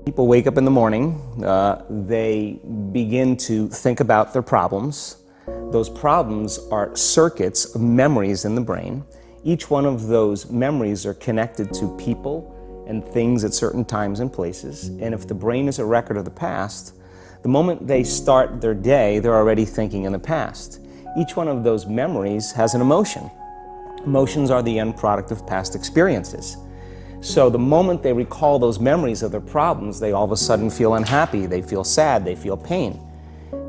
People wake up in the morning, they begin to think about their problems. Those problems are circuits of memories in the brain. Each one of those memories are connected to people and things at certain times and places. And if the brain is a record of the past, the moment they start their day, they're already thinking in the past. Each one of those memories has an emotion. Emotions are the end product of past experiences. So the moment they recall those memories of their problems, they all of a sudden feel unhappy, they feel sad, they feel pain.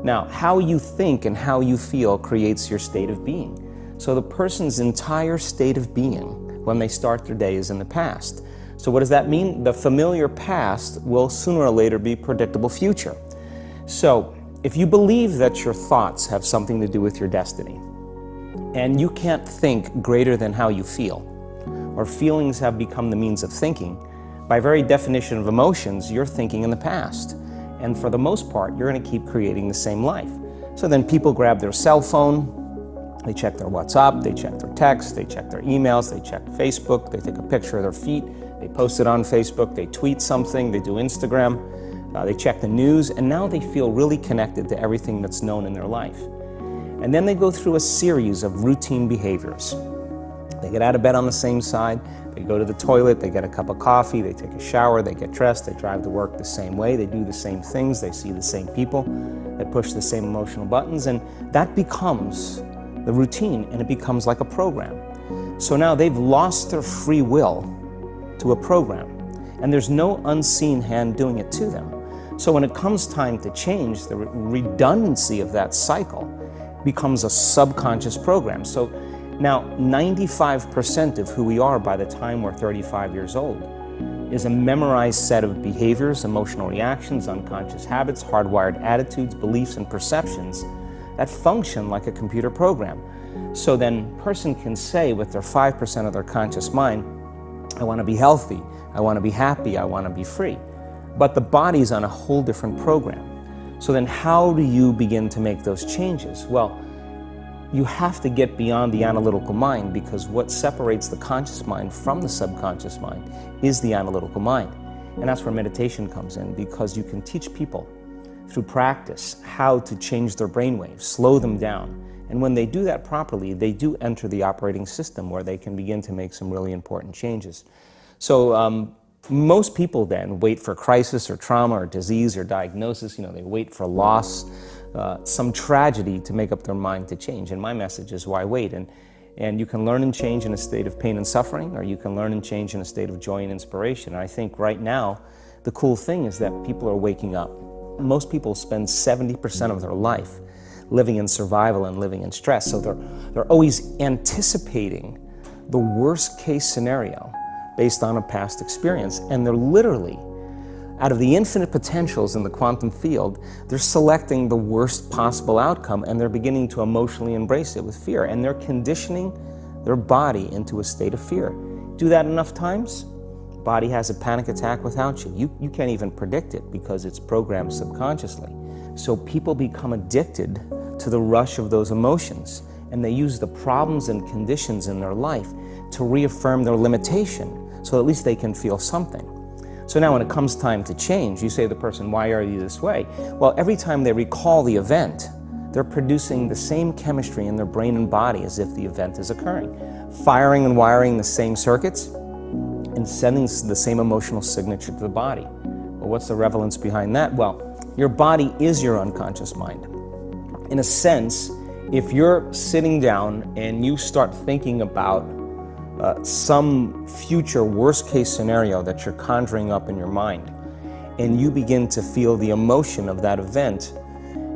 Now, how you think and how you feel creates your state of being. So the person's entire state of being when they start their day is in the past. So what does that mean? The familiar past will sooner or later be predictable future. So if you believe that your thoughts have something to do with your destiny, and you can't think greater than how you feel, or feelings have become the means of thinking, by very definition of emotions, you're thinking in the past. And for the most part, you're going to keep creating the same life. So then people grab their cell phone, they check their WhatsApp, they check their text, they check their emails, they check Facebook, they take a picture of their feet, they post it on Facebook, they tweet something, they do Instagram, they check the news, and now they feel really connected to everything that's known in their life. And then they go through a series of routine behaviors. They get out of bed on the same side, they go to the toilet, they get a cup of coffee, they take a shower, they get dressed, they drive to work the same way, they do the same things, they see the same people, they push the same emotional buttons, and that becomes the routine, and it becomes like a program. So now they've lost their free will to a program, and there's no unseen hand doing it to them. So when it comes time to change, the redundancy of that cycle becomes a subconscious program. So now 95% of who we are by the time we're 35 years old is a memorized set of behaviors, emotional reactions, unconscious habits, hardwired attitudes, beliefs, and perceptions that function like a computer program. So then a person can say with their 5% of their conscious mind, I want to be healthy, I want to be happy, I want to be free. But the body's on a whole different program. So then how do you begin to make those changes? Well, you have to get beyond the analytical mind, because what separates the conscious mind from the subconscious mind is the analytical mind. And that's where meditation comes in, because you can teach people through practice how to change their brainwaves, slow them down. And when they do that properly, they do enter the operating system where they can begin to make some really important changes. So most people then wait for crisis or trauma or disease or diagnosis. They wait for loss, some tragedy to make up their mind to change. And my message is, why wait? And you can learn and change in a state of pain and suffering, or you can learn and change in a state of joy and inspiration. And I think right now, the cool thing is that people are waking up. Most people spend 70% of their life living in survival and living in stress. So they're always anticipating the worst case scenario based on a past experience. And they're literally, out of the infinite potentials in the quantum field, they're selecting the worst possible outcome, and they're beginning to emotionally embrace it with fear. And they're conditioning their body into a state of fear. Do that enough times, body has a panic attack without you. You can't even predict it because it's programmed subconsciously. So people become addicted to the rush of those emotions, and they use the problems and conditions in their life to reaffirm their limitation, so at least they can feel something. So now when it comes time to change, you say to the person, why are you this way? Well, every time they recall the event, they're producing the same chemistry in their brain and body as if the event is occurring, firing and wiring the same circuits, and sending the same emotional signature to the body. Well, what's the relevance behind that? Well, your body is your unconscious mind. In a sense, if you're sitting down and you start thinking about some future worst case scenario that you're conjuring up in your mind, and you begin to feel the emotion of that event,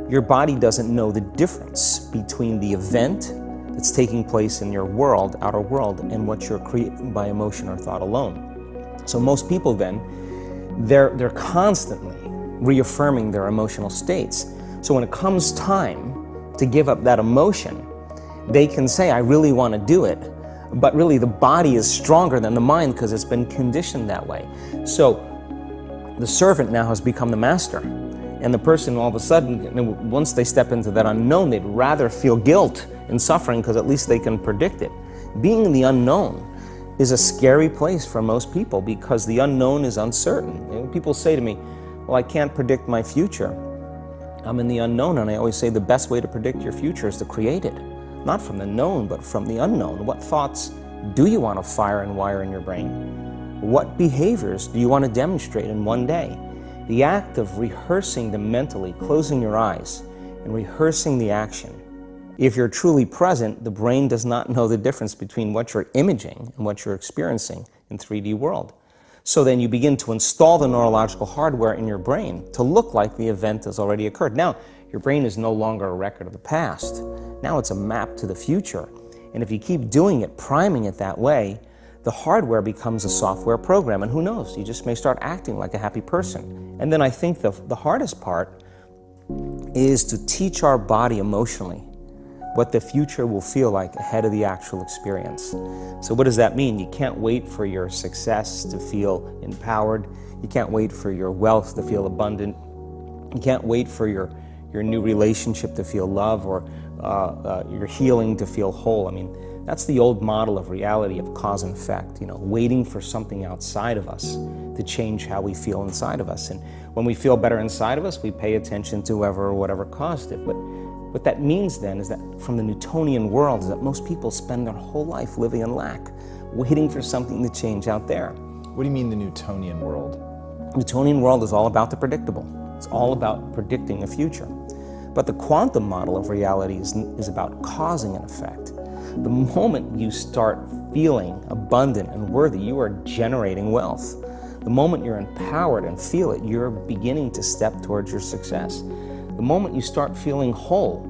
your body doesn't know the difference between the event that's taking place in your world, outer world, and what you're creating by emotion or thought alone. So most people then, they're constantly reaffirming their emotional states. So when it comes time to give up that emotion, they can say, I really want to do it, but really the body is stronger than the mind because it's been conditioned that way. So the servant now has become the master, and the person all of a sudden, once they step into that unknown, they'd rather feel guilt and suffering because at least they can predict it. Being in the unknown is a scary place for most people because the unknown is uncertain. People say to me, well, I can't predict my future. I'm in the unknown, and I always say the best way to predict your future is to create it. Not from the known, but from the unknown. What thoughts do you want to fire and wire in your brain? What behaviors do you want to demonstrate in one day? The act of rehearsing them mentally, closing your eyes, and rehearsing the action. If you're truly present, the brain does not know the difference between what you're imaging and what you're experiencing in 3D world. So then you begin to install the neurological hardware in your brain to look like the event has already occurred. Now, your brain is no longer a record of the past. Now it's a map to the future. And if you keep doing it, priming it that way, the hardware becomes a software program. And who knows, you just may start acting like a happy person. And then I think the hardest part is to teach our body emotionally what the future will feel like ahead of the actual experience. So what does that mean? You can't wait for your success to feel empowered. You can't wait for your wealth to feel abundant. You can't wait for your new relationship to feel love, or your healing to feel whole. I mean, that's the old model of reality, of cause and effect, waiting for something outside of us to change how we feel inside of us. And when we feel better inside of us, we pay attention to whoever or whatever caused it. But what that means then is that from the Newtonian world is that most people spend their whole life living in lack, waiting for something to change out there. What do you mean the Newtonian world? Newtonian world is all about the predictable. It's all about predicting the future. But the quantum model of reality is about causing an effect. The moment you start feeling abundant and worthy, you are generating wealth. The moment you're empowered and feel it, you're beginning to step towards your success. The moment you start feeling whole,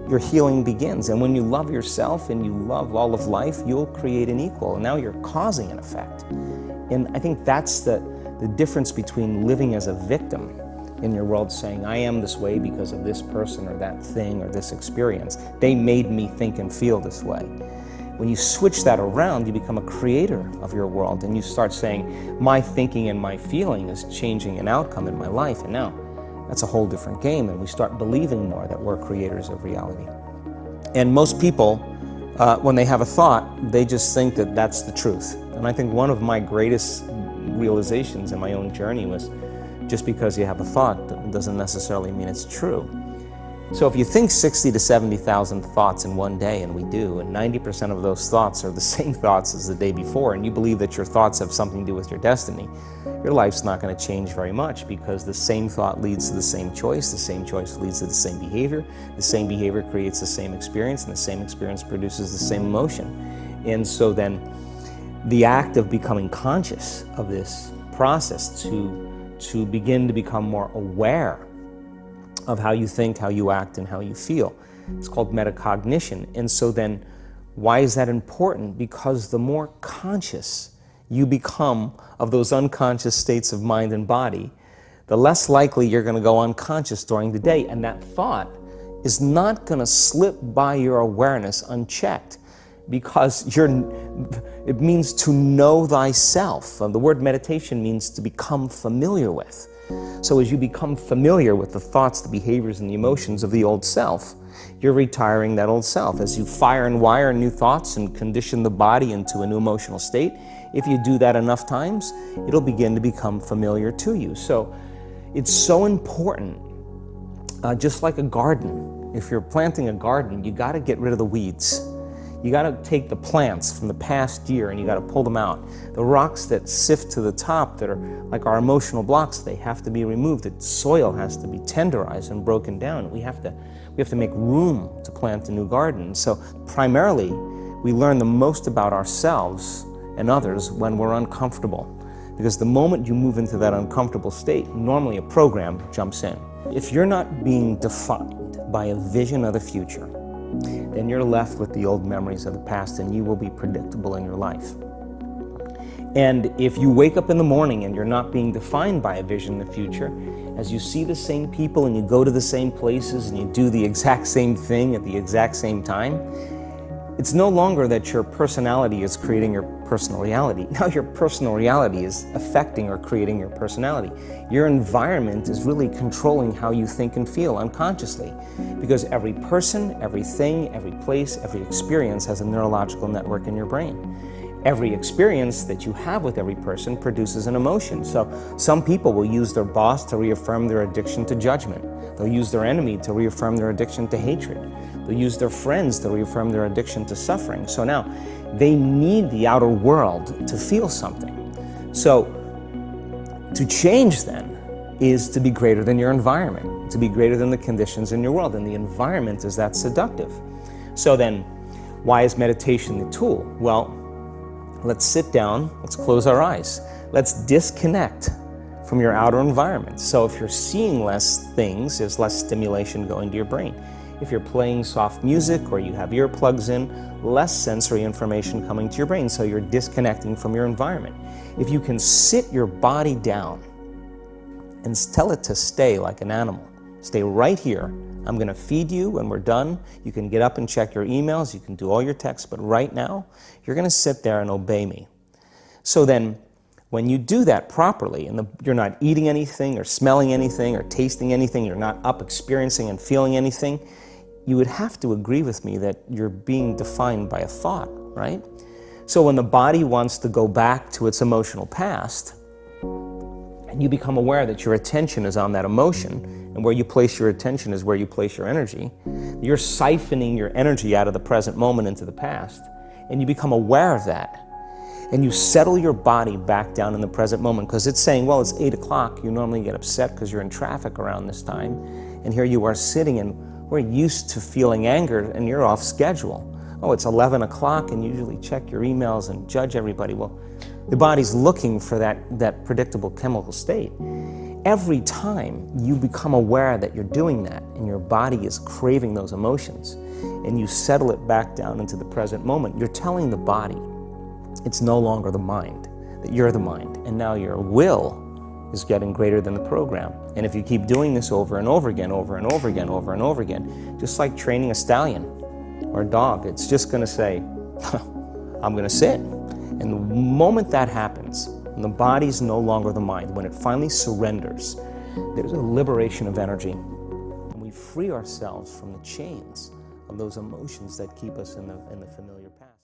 your healing begins. And when you love yourself and you love all of life, you'll create an equal. And now you're causing an effect. And I think that's the difference between living as a victim in your world, saying, I am this way because of this person or that thing or this experience. They made me think and feel this way. When you switch that around, you become a creator of your world, and you start saying, my thinking and my feeling is changing an outcome in my life. And now that's a whole different game, and we start believing more that we're creators of reality. And most people, when they have a thought, they just think that that's the truth. And I think one of my greatest realizations in my own journey was, just because you have a thought doesn't necessarily mean it's true. So if you think 60 to 70,000 thoughts in one day, and we do, and 90% of those thoughts are the same thoughts as the day before, and you believe that your thoughts have something to do with your destiny, your life's not going to change very much, because the same thought leads to the same choice leads to the same behavior creates the same experience, and the same experience produces the same emotion. And so then the act of becoming conscious of this process to begin to become more aware of how you think, how you act, and how you feel. It's called metacognition. And so then, why is that important? Because the more conscious you become of those unconscious states of mind and body, the less likely you're going to go unconscious during the day. And that thought is not going to slip by your awareness unchecked, because it means to know thyself. The word meditation means to become familiar with. So as you become familiar with the thoughts, the behaviors, and the emotions of the old self, you're retiring that old self. As you fire and wire new thoughts and condition the body into a new emotional state, if you do that enough times, it'll begin to become familiar to you. So it's so important, just like a garden. If you're planting a garden, you got to get rid of the weeds. You got to take the plants from the past year and you got to pull them out. The rocks that sift to the top that are like our emotional blocks, they have to be removed. The soil has to be tenderized and broken down. We have to make room to plant a new garden. So primarily, we learn the most about ourselves and others when we're uncomfortable. Because the moment you move into that uncomfortable state, normally a program jumps in. If you're not being defined by a vision of the future, then you're left with the old memories of the past, and you will be predictable in your life. And if you wake up in the morning and you're not being defined by a vision in the future, as you see the same people and you go to the same places and you do the exact same thing at the exact same time, it's no longer that your personality is creating your personal reality. Now your personal reality is affecting or creating your personality. Your environment is really controlling how you think and feel unconsciously, because every person, everything, every place, every experience has a neurological network in your brain. Every experience that you have with every person produces an emotion. So some people will use their boss to reaffirm their addiction to judgment. They'll use their enemy to reaffirm their addiction to hatred. They'll use their friends to reaffirm their addiction to suffering. So now they need the outer world to feel something. So to change then is to be greater than your environment, to be greater than the conditions in your world, and the environment is that seductive. So then, why is meditation the tool? Well, let's sit down, let's close our eyes. Let's disconnect from your outer environment. So if you're seeing less things, there's less stimulation going to your brain. If you're playing soft music or you have earplugs in, less sensory information coming to your brain, so you're disconnecting from your environment. If you can sit your body down and tell it to stay like an animal, stay right here. I'm going to feed you when we're done. You can get up and check your emails, you can do all your texts, but right now, you're going to sit there and obey me. So then, when you do that properly, and you're not eating anything or smelling anything or tasting anything, you're not up experiencing and feeling anything, you would have to agree with me that you're being defined by a thought, right? So when the body wants to go back to its emotional past, and you become aware that your attention is on that emotion, and where you place your attention is where you place your energy, you're siphoning your energy out of the present moment into the past, and you become aware of that. And you settle your body back down in the present moment, because it's saying, well, it's 8 o'clock. You normally get upset because you're in traffic around this time. And here you are sitting, and we're used to feeling anger, and you're off schedule. Oh, it's 11 o'clock, and you usually check your emails and judge everybody. Well, the body's looking for that predictable chemical state. Every time you become aware that you're doing that, and your body is craving those emotions, and you settle it back down into the present moment, you're telling the body, it's no longer the mind, that you're the mind, and now your will is getting greater than the program. And if you keep doing this over and over again, over and over again, over and over again, just like training a stallion or a dog, it's just going to say, I'm going to sit. And the moment that happens, and the body's no longer the mind, when it finally surrenders, there's a liberation of energy. And we free ourselves from the chains of those emotions that keep us in the familiar past.